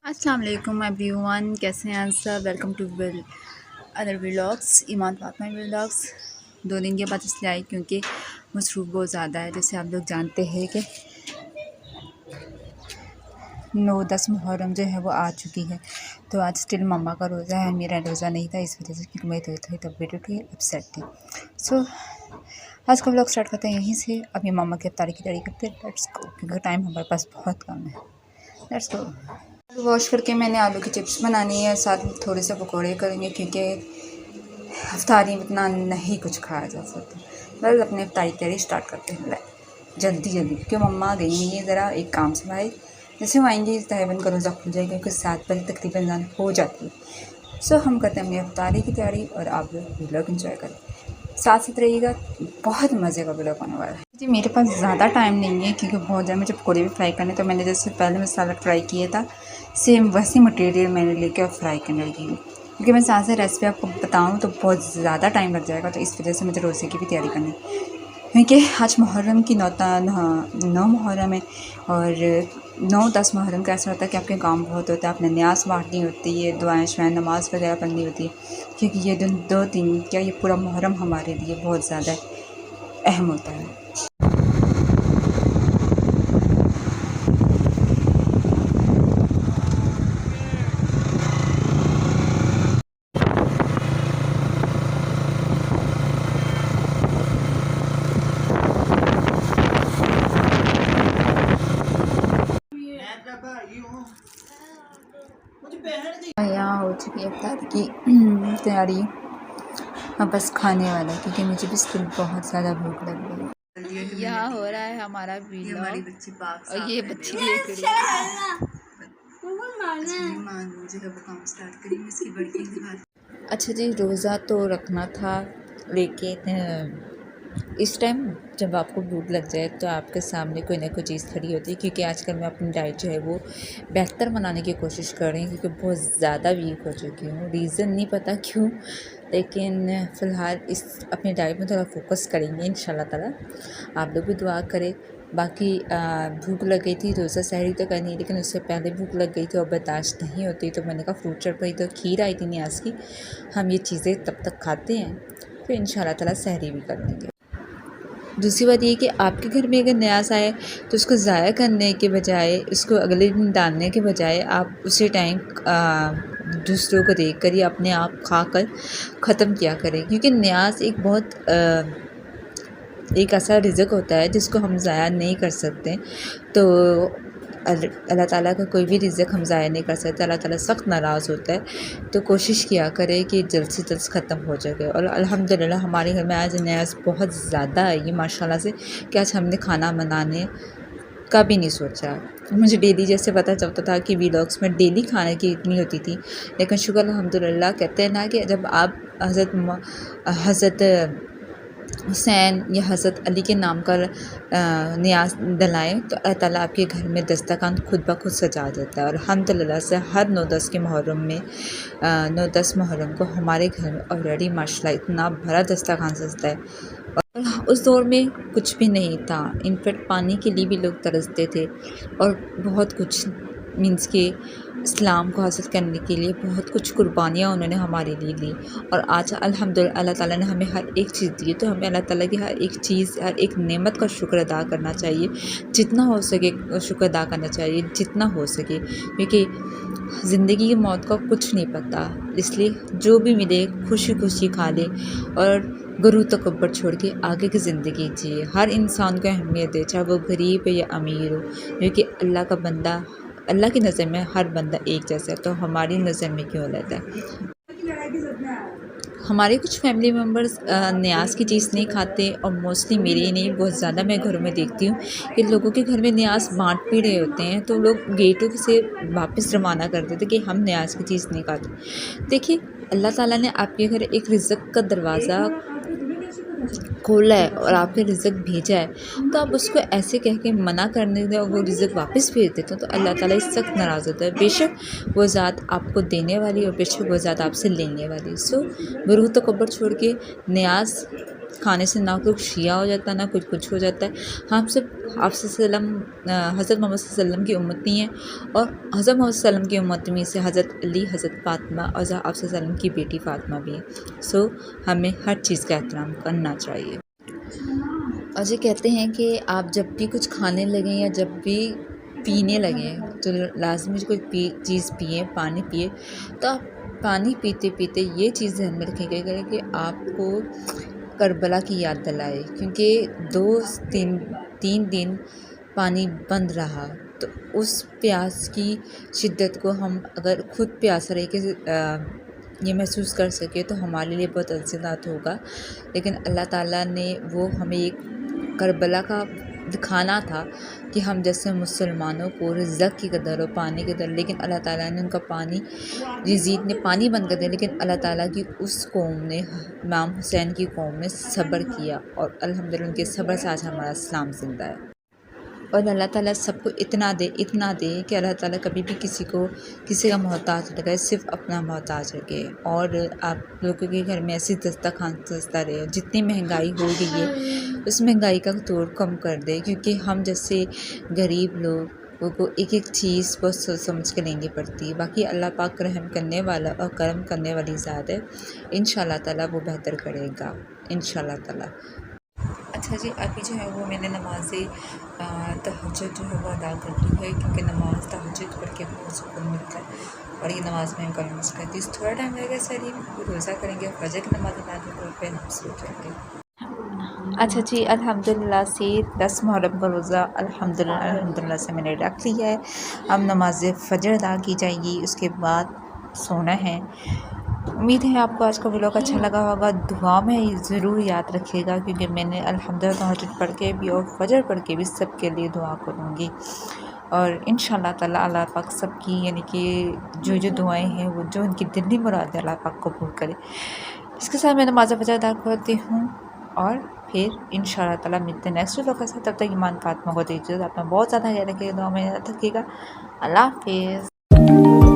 अस्सलाम वालेकुम एवरीवन, कैसे हैं आप सब। Welcome to other vlogs, Iman Fatima vlogs. 2 दिन के बाद इसलिए आई क्योंकि मसरूफ़ बहुत ज़्यादा है। जैसे आप लोग जानते हैं कि 9-10 मुहर्रम जो है वो आ चुकी है, तो आज स्टिल मम्मा का रोज़ा है, मेरा रोज़ा नहीं था इस वजह से, क्योंकि मेरी थोड़ी तबीयत थी, अपसेट थी। सो आज का व्लॉग स्टार्ट करते हैं यहीं से। अभी मम्मा की अफ्तारी की तैयारी करते हैं। लेट्स गो, क्योंकि टाइम हमारे पास बहुत कम है। Let's go. वॉश करके मैंने आलू की चिप्स बनानी है, साथ में थोड़े से पकौड़े करेंगे, क्योंकि अफ्तारी में इतना नहीं कुछ खाया जा सकता। बस अपने अफ्तारी की तैयारी स्टार्ट करते हैं जल्दी जल्दी, क्योंकि मम्मा गई नहीं है, ज़रा एक काम से भाई। जैसे वो आएंगी तकरीबन का रोज़ा खुल जाएगा, क्योंकि 7 बजे तकरीबन जान हो जाती है। सो हम करते हैं अपनी अफ्तारी की तैयारी और आप लोग व्लॉग एंजॉय करें, साथ साथ रहिएगा, बहुत मज़े का व्लॉग होने वाला है जी। मेरे पास ज़्यादा टाइम नहीं है, क्योंकि बहुत ज़्यादा मुझे पकौड़े भी फ्राई करने, तो मैंने जैसे पहले मसाला फ्राई किया था, सेम वैसी मटेरियल मैंने लेके और फ्राई करने लगी हूँ। क्योंकि मैं साथ से रेसिपी आपको बताऊँ तो बहुत ज़्यादा टाइम लग जाएगा, तो इस वजह से मुझे रोज़े की भी तैयारी करनी है, क्योंकि आज मुहर्रम की 9 मुहर्रम है। और 9-10 मुहर्रम का ऐसा होता है कि आपके काम बहुत होता है, आपने न्यास बांटनी होती है, दुआएं शुआएं नमाज़ वगैरह पढ़नी होती है, क्योंकि ये दिन 2 दिन क्या ये पूरा मुहर्रम हमारे लिए बहुत ज़्यादा अहम होता है। यहाँ हो चुकी है इफ्तार की तैयारी, अब बस खाने वाला है, क्योंकि मुझे भी स्टिल बहुत ज़्यादा भूख लग रही है। यहाँ हो रहा है हमारा व्लॉग, और ये बच्ची देख रही है। अच्छा जी, रोज़ा तो रखना था, लेकिन इस टाइम जब आपको भूख लग जाए तो आपके सामने कोई ना कोई चीज़ खड़ी होती है, क्योंकि आजकल मैं अपनी डाइट जो है वो बेहतर बनाने की कोशिश कर रही हूँ, क्योंकि बहुत ज़्यादा वीक हो चुकी हूँ। रीज़न नहीं पता क्यों, लेकिन फ़िलहाल इस अपनी डाइट में थोड़ा फोकस करेंगे इंशाल्लाह ताला। आप लोग भी दुआ करें। बाकी भूख लग गई थी, रोज़ा सहरी तो करनी है, लेकिन उससे पहले भूख लग गई थी और बर्दाश्त नहीं होती, तो मैंने कहा फ्रूट चट रही तो खीर आई थी न्याज की, हम ये चीज़ें तब तक खाते हैं, फिर इंशाल्लाह ताला सहरी भी कर लेंगे। दूसरी बात ये कि आपके घर में अगर न्यास आए तो उसको ज़ाया करने के बजाय, उसको अगले दिन डालने के बजाय, आप उसी टाइम दूसरों को देख कर या अपने आप खा कर ख़त्म किया करें, क्योंकि न्यास एक बहुत एक ऐसा रिज़्क होता है जिसको हम ज़ाया नहीं कर सकते। तो अल्लाह ताला का कोई भी रिज़्क हम ज़ाया नहीं कर सकते, अल्लाह ताला सख्त नाराज़ होता है। तो कोशिश किया करें कि जल्द से जल्द ख़त्म हो जाए। और अल्हम्दुलिल्लाह हमारे घर में आज न्याज़ बहुत ज़्यादा आई माशाल्लाह से, कि आज हमने खाना बनाने का भी नहीं सोचा। मुझे डेली जैसे पता चलता था कि व्लॉग्स में डेली खाने की इतनी होती थी, लेकिन शुक्र अल्हम्दुलिल्लाह, कहते हैं ना कि जब आप हज़रत हुसैन या हज़रत अली के नाम का नियाज़ डलाएँ तो अल्लाह ताला आपके घर में दस्तरखान खुद ब खुद सजा देता है। और अल्हम्दुलिल्लाह से हर 9-10 के मुहर्रम में 9-10 मुहर्रम को हमारे घर में ऑलरेडी माशाल्लाह इतना भरा दस्तरखान सजता है। और उस दौर में कुछ भी नहीं था, इनफैक्ट पानी के लिए भी लोग तरसते थे, और बहुत कुछ मीन्स के इस्लाम को हासिल करने के लिए बहुत कुछ कुर्बानियाँ उन्होंने हमारे लिए दी। और आज अल्हम्दुलिल्लाह अल्लाह ताला ने हमें हर एक चीज़ दी, तो हमें अल्लाह ताला की हर एक चीज़, हर एक नेमत का शुक्र अदा करना चाहिए, जितना हो सके शुक्र अदा करना चाहिए, जितना हो सके, क्योंकि ज़िंदगी की मौत का कुछ नहीं पता। इसलिए जो भी मिले खुशी खुशी खा ले, और गुरूर तकब्बुर छोड़ के आगे की ज़िंदगी जिए। हर इंसान को अहमियत दे, चाहे वो गरीब हो या अमीर हो, क्योंकि अल्लाह का बंदा, अल्लाह की नज़र में हर बंदा एक जैसा है, तो हमारी नज़र में क्यों अलग है। हमारे कुछ फैमिली मेम्बर्स न्याज की चीज़ नहीं खाते, और मोस्टली मेरे ही नहीं, बहुत ज़्यादा मैं घरों में देखती हूँ कि लोगों के घर में न्याज बांट भी रहे होते हैं, तो लोग गेटों से वापस रवाना कर देते कि हम न्याज की चीज़ नहीं खाते। देखिए, अल्लाह ताला ने आपके घर एक रिज़्क का दरवाज़ा खोला है और आपके रिज़्क भेजा है, तो आप उसको ऐसे कह के मना करने दें और वो रिज़्क वापस भेज देते हो, तो अल्लाह ताला इस सख्त नाराज़ होता है। बेशक वो ज़ात आपको देने वाली और बेशक वो ज़ात आपसे लेने वाली। सो गुरूर तकब्बुर छोड़ के न्याज़ खाने से ना कुछ शिया हो जाता है ना कुछ हो जाता है। हम सब हज़रत मोहम्मद सल्लम की उम्मती हैं और हज़रत मोहम्मद सल्लम की उम्मत में से हज़रत अली, हज़रत फ़ातिमा और आप सल्लम की बेटी फ़ातिमा भी हैं। सो हमें हर चीज़ का एहतराम करना चाहिए। और ये कहते हैं कि आप जब भी कुछ खाने लगें या जब भी पीने लगें तो लाज़मी कोई चीज़ पिएँ, पानी पिए। तो आप पानी पीते-पीते ये चीज़ ध्यान में रखिएगा कि आपको करबला की याद दिलाए, क्योंकि 2-3 दिन पानी बंद रहा तो उस प्यास की शिद्दत को हम अगर खुद प्यासा रह के ये महसूस कर सके तो हमारे लिए बहुत अज़ीज़ात होगा। लेकिन अल्लाह ताला ने वो हमें एक करबला का दिखाना था कि हम जैसे मुसलमानों को रिज़्क़ की कदर और पानी की कदर, लेकिन अल्लाह ताला ने उनका पानी यज़ीद ने पानी बंद कर दिया, लेकिन अल्लाह ताला की उस कौम ने, इमाम हुसैन की कौम ने सब्र किया और अल्हम्दुलिल्लाह उनके सब्र से आज हमारा इस्लाम ज़िंदा है। और अल्लाह ताला सबको इतना दे कि अल्लाह ताला कभी भी किसी का मोहताज न रखे, सिर्फ़ अपना मोहताज रखे। और आप लोगों के घर में ऐसी दस्तरख़्वान सजता रहे। जितनी महंगाई हो गई है उस महंगाई का तोड़ कम कर दे, क्योंकि हम जैसे गरीब लोगों को एक चीज़ बहुत सोच समझ के लेनी पड़ती है। बाकी अल्लाह पाक रहम करने वाला और करम करने वाली ज़ात है, इंशाअल्लाह ताला वो बेहतर करेगा इंशाअल्लाह ताला। अच्छा जी, अभी जो है वो मैंने नमाज़ तहज्जुद जो है वो अदा कर ली है, क्योंकि नमाज़ तहज्जुद पढ़ के बहुत सुकून मिलता है और ये नमाज़ में कल मिस करती है। थोड़ा टाइम लगेगा सर, ये रोज़ा करेंगे, फजर की नमाज़ अदा करके फिर हम सो जाएंगे। अच्छा जी, अल्हम्दुलिल्लाह से 10 मुहर्रम का रोज़ा अल्हम्दुलिल्लाह से मैंने रख लिया है। अब नमाज फ़जर अदा की जाएगी, उसके बाद सोना है। उम्मीद है आपको आज का व्लॉग अच्छा लगा होगा। दुआ में ज़रूर याद रखिएगा, क्योंकि मैंने अल्हम्दुलिल्लाह तहज्जुद पढ़ के भी और फजर पढ़ के भी सबके लिए दुआ करूँगी और इंशाअल्लाह ताला अल्लाह पाक सबकी, यानी कि जो दुआएं हैं वो जो उनकी दिली मुराद है अल्लाह पाक कबूल करे। इसके साथ मैं नमाज़ फ़जर अदा करती हूँ और फिर इंशाअल्लाह ताला मिलते हैं नेक्स्ट व्लॉग के साथ। तब तक ईमान फ़ातिमा को दीजिए, अपना बहुत ज़्यादा ख्याल रखिएगा, दुआ में याद रखिएगा। अल्लाह हाफ़िज़।